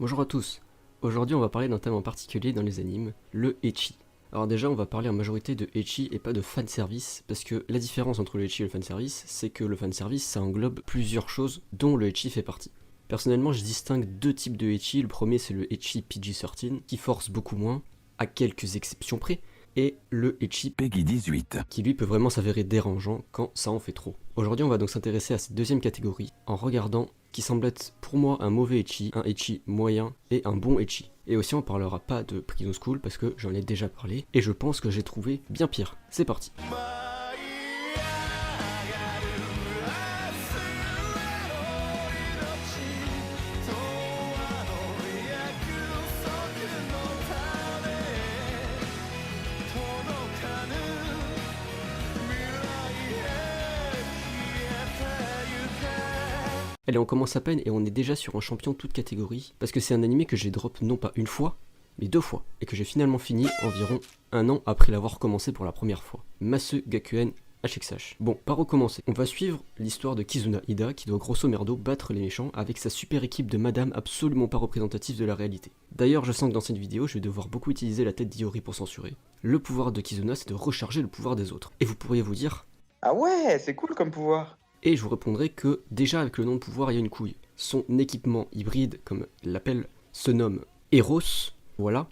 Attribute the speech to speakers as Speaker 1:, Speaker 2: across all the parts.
Speaker 1: Bonjour à tous. Aujourd'hui, on va parler d'un thème en particulier dans les animes, le ecchi. Alors déjà, on va parler en majorité de ecchi et pas de fanservice, parce que la différence entre le ecchi et le fanservice, c'est que le fanservice, ça englobe plusieurs choses, dont le ecchi fait partie. Personnellement, je distingue deux types de ecchi. Le premier, c'est le ecchi PG-13, qui force beaucoup moins, à quelques exceptions près, et le ecchi
Speaker 2: Peggy 18.
Speaker 1: qui lui peut vraiment s'avérer dérangeant quand ça en fait trop. Aujourd'hui, on va donc s'intéresser à cette deuxième catégorie en regardant qui semble être pour moi un mauvais ecchi, un ecchi moyen et un bon ecchi. Et aussi on parlera pas de Prison School parce que j'en ai déjà parlé et je pense que j'ai trouvé bien pire. C'est parti. Allez, on commence à peine et on est déjà sur un champion toute catégorie, parce que c'est un animé que j'ai drop non pas une fois, mais deux fois, et que j'ai finalement fini environ un an après l'avoir commencé pour la première fois. Masu Gakuen HXH. Bon, pas recommencer. On va suivre l'histoire de Kizuna Ida qui doit grosso merdo battre les méchants avec sa super équipe de madame absolument pas représentative de la réalité. D'ailleurs, je sens que dans cette vidéo, je vais devoir beaucoup utiliser la tête d'Iori pour censurer. Le pouvoir de Kizuna, c'est de recharger le pouvoir des autres. Et vous pourriez vous dire,
Speaker 3: Ah ouais, c'est cool comme pouvoir.
Speaker 1: et je vous répondrai que déjà avec le nom de pouvoir il y a une couille. Son équipement hybride, comme il l'appelle, se nomme Eros, voilà,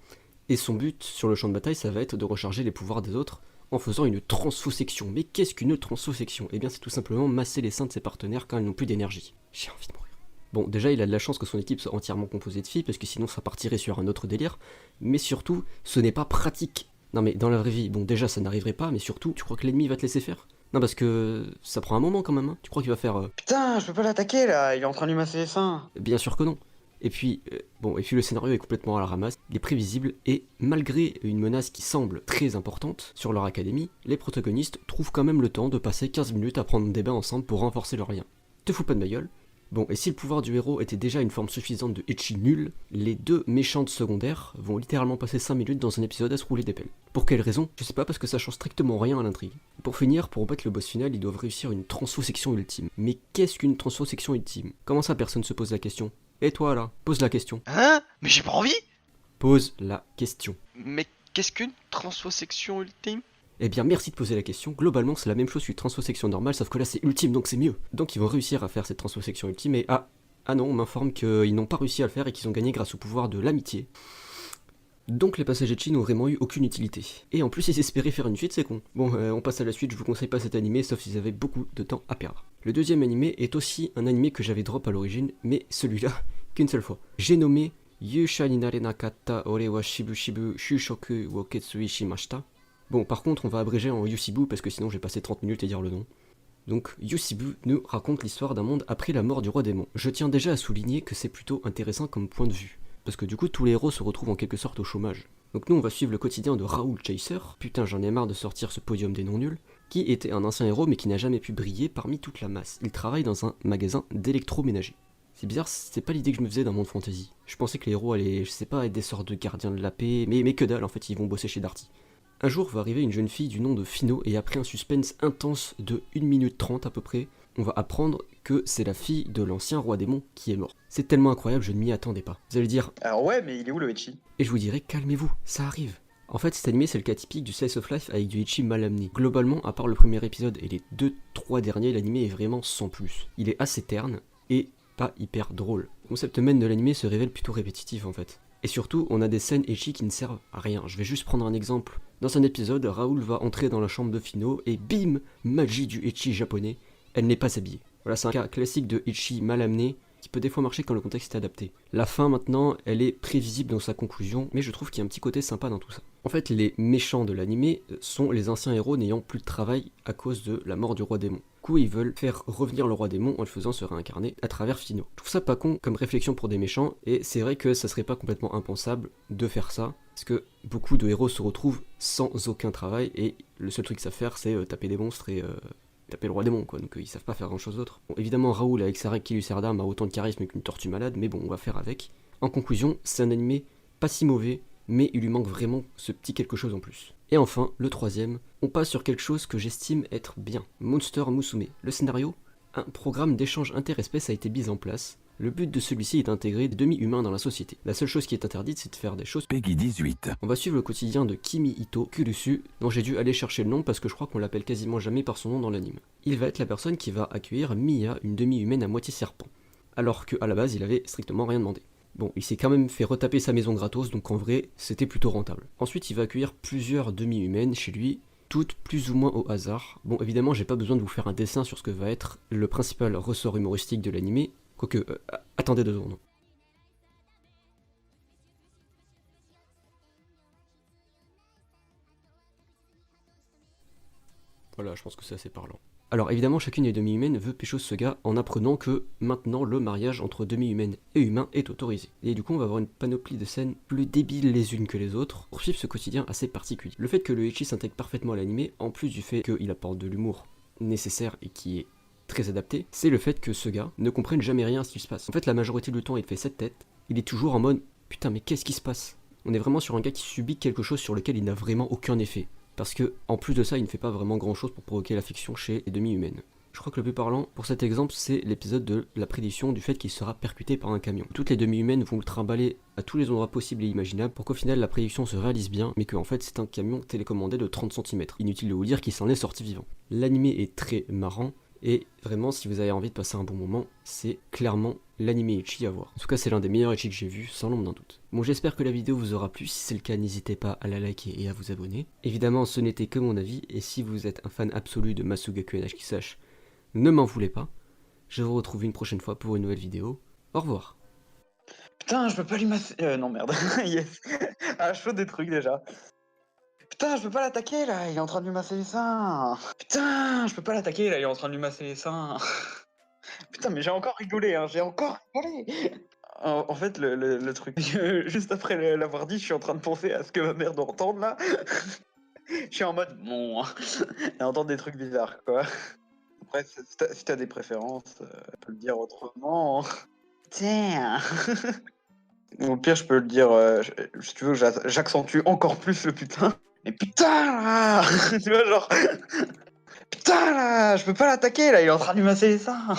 Speaker 1: et son but sur le champ de bataille ça va être de recharger les pouvoirs des autres en faisant une transfosection. Mais qu'est-ce qu'une transfosection? Eh bien c'est tout simplement masser les seins de ses partenaires quand ils n'ont plus d'énergie. J'ai envie de mourir. Bon, déjà il a de la chance que son équipe soit entièrement composée de filles, parce que sinon ça partirait sur un autre délire, mais surtout, ce n'est pas pratique. Non mais dans la vraie vie, bon déjà ça n'arriverait pas, mais surtout, tu crois que l'ennemi va te laisser faire? Non parce que ça prend un moment quand même, hein. Tu crois qu'il va faire
Speaker 3: Putain, je peux pas l'attaquer là, il est en train de lui masser les seins.
Speaker 1: bien sûr que non. Et puis, le scénario est complètement à la ramasse, il est prévisible, et malgré une menace qui semble très importante sur leur académie, les protagonistes trouvent quand même le temps de passer 15 minutes à prendre des bains ensemble pour renforcer leur lien. Te fous pas de ma gueule? Bon, et si le pouvoir du héros était déjà une forme suffisante de ecchi nul, les deux méchantes secondaires vont littéralement passer 5 minutes dans un épisode à se rouler des pelles. Pour quelle raison? Je sais pas, parce que ça change strictement rien à l'intrigue. Pour finir, pour battre le boss final, ils doivent réussir une transfosection ultime. Mais qu'est-ce qu'une transfosection ultime? Comment ça personne se pose la question? Et toi là, pose la question.
Speaker 4: Hein? Mais j'ai pas envie!
Speaker 1: Pose la question.
Speaker 4: Mais qu'est-ce qu'une transfosection ultime?
Speaker 1: Eh bien merci de poser la question, globalement c'est la même chose qu'une transfosection normale, sauf que là c'est ultime donc c'est mieux. Donc ils vont réussir à faire cette transfosection ultime et ah non, on m'informe qu'ils n'ont pas réussi à le faire et qu'ils ont gagné grâce au pouvoir de l'amitié. Donc les passages ecchi n'ont vraiment eu aucune utilité. Et en plus ils espéraient faire une suite, c'est con. Bon, on passe à la suite, je vous conseille pas cet animé sauf s'ils avaient beaucoup de temps à perdre. Le deuxième animé est aussi un animé que j'avais drop à l'origine, mais celui-là qu'une seule fois. J'ai nommé Yusha ni nare nakatta ore wa shibu shibu shushoku wo ketsui shimashita. Bon, par contre, on va abréger en Yusibu parce que sinon j'ai passé 30 minutes à dire le nom. Donc, Yusibu nous raconte l'histoire d'un monde après la mort du roi démon. Je tiens déjà à souligner que c'est plutôt intéressant comme point de vue, parce que du coup, tous les héros se retrouvent en quelque sorte au chômage. Donc nous, on va suivre le quotidien de Raoul Chaser, putain j'en ai marre de sortir ce podium des non nuls, qui était un ancien héros mais qui n'a jamais pu briller parmi toute la masse. Il travaille dans un magasin d'électroménager. C'est bizarre, c'est pas l'idée que je me faisais d'un monde fantasy. Je pensais que les héros allaient, je sais pas, être des sortes de gardiens de la paix, mais que dalle, en fait, ils vont bosser chez Darty. Un jour va arriver une jeune fille du nom de Fino et après un suspense intense de 1 minute 30 à peu près, on va apprendre que c'est la fille de l'ancien roi démon qui est mort. C'est tellement incroyable, je ne m'y attendais pas. Vous allez dire,
Speaker 3: Alors ouais, mais il est où le ecchi?
Speaker 1: et je vous dirai, calmez-vous, ça arrive. En fait, cet animé c'est le cas typique du slice of life avec du ecchi mal amené. Globalement, à part le premier épisode et les 2-3 derniers, l'animé est vraiment sans plus. Il est assez terne et pas hyper drôle. Le concept même de l'animé se révèle plutôt répétitif en fait. Et surtout, on a des scènes ecchi qui ne servent à rien. Je vais juste prendre un exemple. Dans un épisode, Raoul va entrer dans la chambre de Fino et bim, magie du ecchi japonais, elle n'est pas habillée. Voilà, c'est un cas classique de ecchi mal amené qui peut des fois marcher quand le contexte est adapté. La fin maintenant, elle est prévisible dans sa conclusion, mais je trouve qu'il y a un petit côté sympa dans tout ça. En fait, les méchants de l'animé sont les anciens héros n'ayant plus de travail à cause de la mort du roi démon. Du coup, ils veulent faire revenir le roi démon en le faisant se réincarner à travers Fino. Je trouve ça pas con comme réflexion pour des méchants, et c'est vrai que ça serait pas complètement impensable de faire ça, parce que beaucoup de héros se retrouvent sans aucun travail, et le seul truc qu'ils savent faire, c'est taper des monstres et taper le roi démon, quoi, donc ils savent pas faire grand chose d'autre. Bon, évidemment, Raoul avec sa règle d'armes a autant de charisme qu'une tortue malade, mais bon, on va faire avec. En conclusion, c'est un animé pas si mauvais, mais il lui manque vraiment ce petit quelque chose en plus. Et enfin, le troisième, on passe sur quelque chose que j'estime être bien. Monster Musume. Le scénario, un programme d'échange interespèces a été mis en place, Le but de celui-ci est d'intégrer des demi-humains dans la société. La seule chose qui est interdite, c'est de faire des choses.
Speaker 2: Peggy 18.
Speaker 1: On va suivre le quotidien de Kimi Ito Kurusu, dont j'ai dû aller chercher le nom parce que je crois qu'on l'appelle quasiment jamais par son nom dans l'anime. Il va être la personne qui va accueillir Miya, une demi-humaine à moitié serpent, alors qu'à la base il avait strictement rien demandé. Bon, il s'est quand même fait retaper sa maison gratos, donc en vrai, c'était plutôt rentable. Ensuite, il va accueillir plusieurs demi-humaines chez lui, toutes plus ou moins au hasard. Bon, évidemment, j'ai pas besoin de vous faire un dessin sur ce que va être le principal ressort humoristique de l'anime, quoique, attendez 2 secondes. Voilà, je pense que c'est assez parlant. Alors évidemment, chacune des demi-humaines veut pécho ce gars en apprenant que maintenant le mariage entre demi-humaines et humains est autorisé. Et du coup, on va avoir une panoplie de scènes plus débiles les unes que les autres pour suivre ce quotidien assez particulier. Le fait que le ecchi s'intègre parfaitement à l'anime, en plus du fait qu'il apporte de l'humour nécessaire et qui est très adapté, c'est le fait que ce gars ne comprenne jamais rien à ce qui se passe. En fait, la majorité du temps, il fait cette tête, il est toujours en mode « Putain, mais qu'est-ce qui se passe ?» On est vraiment sur un gars qui subit quelque chose sur lequel il n'a vraiment aucun effet. Parce que, en plus de ça, il ne fait pas vraiment grand chose pour provoquer l'affection chez les demi-humaines. Je crois que le plus parlant pour cet exemple, c'est l'épisode de la prédiction du fait qu'il sera percuté par un camion. Toutes les demi-humaines vont le trimballer à tous les endroits possibles et imaginables pour qu'au final la prédiction se réalise bien, mais qu'en fait c'est un camion télécommandé de 30 cm. Inutile de vous dire qu'il s'en est sorti vivant. L'anime est très marrant, et vraiment si vous avez envie de passer un bon moment, c'est clairement l'anime ecchi à voir. En tout cas c'est l'un des meilleurs ecchi que j'ai vu, sans l'ombre d'un doute. Bon, j'espère que la vidéo vous aura plu, si c'est le cas n'hésitez pas à la liker et à vous abonner. Évidemment ce n'était que mon avis, et si vous êtes un fan absolu de Masugaku NH Kisash, ne m'en voulez pas. Je vous retrouve une prochaine fois pour une nouvelle vidéo. Au revoir.
Speaker 3: Putain, je peux pas lui masser. Non, merde. Yes. Ah, je fais des trucs déjà. Putain, je peux pas l'attaquer là, il est en train de lui masser les seins. Putain, je peux pas l'attaquer là, il est en train de lui masser les seins. Putain, mais j'ai encore rigolé, hein, j'ai encore rigolé. En fait, le truc, juste après l'avoir dit, je suis en train de penser à ce que ma mère doit entendre là. Je suis en mode, bon, elle entend des trucs bizarres quoi. Après, si t'as des préférences, tu peux le dire autrement. Tiens. Au pire, je peux le dire, si tu veux, j'accentue encore plus le putain. Mais putain là. Tu vois, genre. Putain là, je peux pas l'attaquer là, il est en train de lui masser les seins.